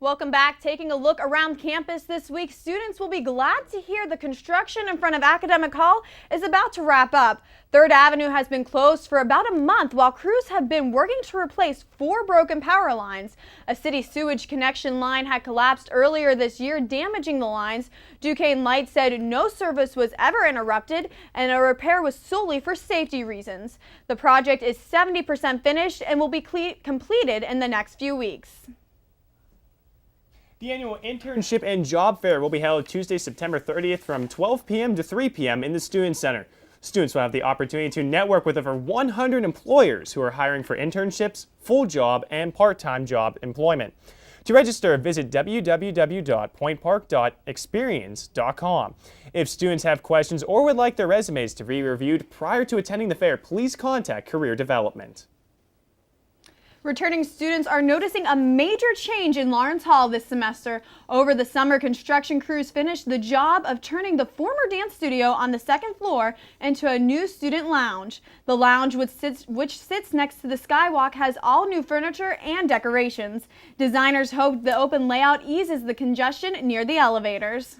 Welcome back. Taking a look around campus this week, students will be glad to hear the construction in front of Academic Hall is about to wrap up. 3rd Avenue has been closed for about a month while crews have been working to replace 4 broken power lines. A city sewage connection line had collapsed earlier this year, damaging the lines. Duquesne Light said no service was ever interrupted and a repair was solely for safety reasons. The project is 70% finished and will be completed in the next few weeks. The annual Internship and Job Fair will be held Tuesday, September 30th from 12 p.m. to 3 p.m. in the Student Center. Students will have the opportunity to network with over 100 employers who are hiring for internships, full job, and part-time job employment. To register, visit www.pointpark.experience.com. If students have questions or would like their resumes to be reviewed prior to attending the fair, please contact Career Development. Returning students are noticing a major change in Lawrence Hall this semester. Over the summer, construction crews finished the job of turning the former dance studio on the 2nd floor into a new student lounge. The lounge, which sits next to the skywalk, has all new furniture and decorations. Designers hope the open layout eases the congestion near the elevators.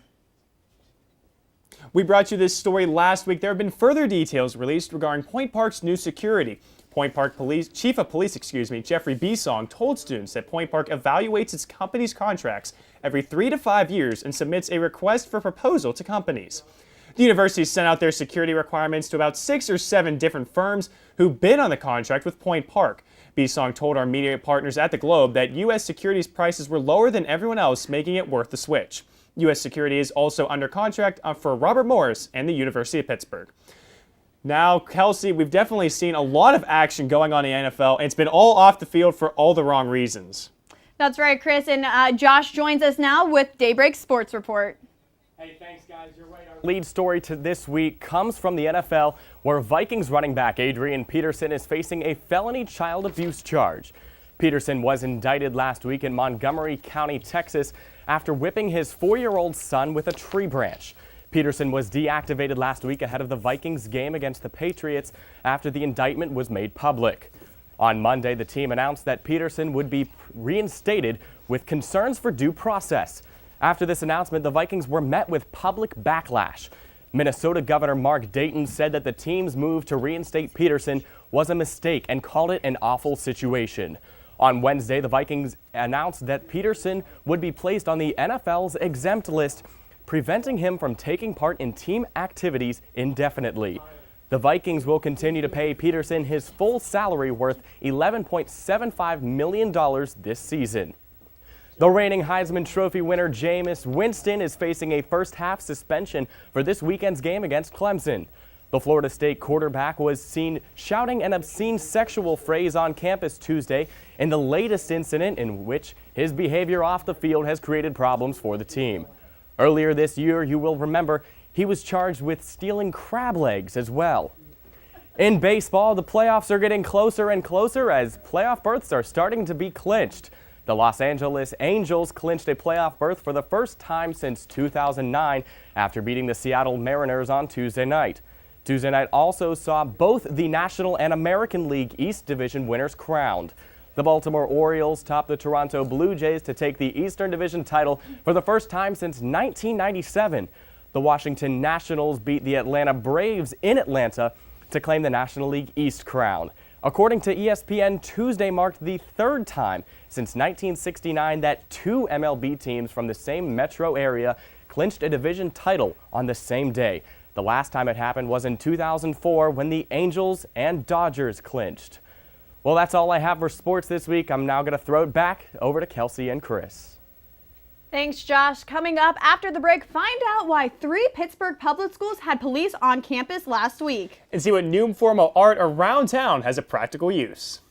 We brought you this story last week. There have been further details released regarding Point Park's new security. Point Park Chief of Police, Jeffrey Bisong, told students that Point Park evaluates its company's contracts every 3 to 5 years and submits a request for proposal to companies. The university sent out their security requirements to about 6 or 7 different firms who bid on the contract with Point Park. Bisong told our media partners at the Globe that U.S. Security's prices were lower than everyone else, making it worth the switch. U.S. Security is also under contract for Robert Morris and the University of Pittsburgh. Now, Kelsie, we've definitely seen a lot of action going on in the NFL, and it's been all off the field for all the wrong reasons. That's right, Chris, and Josh joins us now with Daybreak Sports Report. Hey, thanks, guys. You're right. Our lead story to this week comes from the NFL, where Vikings running back Adrian Peterson is facing a felony child abuse charge. Peterson was indicted last week in Montgomery County, Texas, after whipping his 4-year-old son with a tree branch. Peterson was deactivated last week ahead of the Vikings game against the Patriots after the indictment was made public. On Monday, the team announced that Peterson would be reinstated with concerns for due process. After this announcement, the Vikings were met with public backlash. Minnesota Governor Mark Dayton said that the team's move to reinstate Peterson was a mistake and called it an awful situation. On Wednesday, the Vikings announced that Peterson would be placed on the NFL's exempt list, preventing him from taking part in team activities indefinitely. The Vikings will continue to pay Peterson his full salary worth $11.75 million this season. The reigning Heisman Trophy winner Jameis Winston is facing a first-half suspension for this weekend's game against Clemson. The Florida State quarterback was seen shouting an obscene sexual phrase on campus Tuesday in the latest incident in which his behavior off the field has created problems for the team. Earlier this year, you will remember, he was charged with stealing crab legs as well. In baseball, the playoffs are getting closer and closer as playoff berths are starting to be clinched. The Los Angeles Angels clinched a playoff berth for the first time since 2009 after beating the Seattle Mariners on Tuesday night. Tuesday night also saw both the National and American League East Division winners crowned. The Baltimore Orioles topped the Toronto Blue Jays to take the Eastern Division title for the first time since 1997. The Washington Nationals beat the Atlanta Braves in Atlanta to claim the National League East crown. According to ESPN, Tuesday marked the 3rd time since 1969 that 2 MLB teams from the same metro area clinched a division title on the same day. The last time it happened was in 2004 when the Angels and Dodgers clinched. Well, that's all I have for sports this week. I'm now going to throw it back over to Kelsie and Chris. Thanks, Josh. Coming up after the break, find out why 3 Pittsburgh public schools had police on campus last week. And see what new formal art around town has a practical use.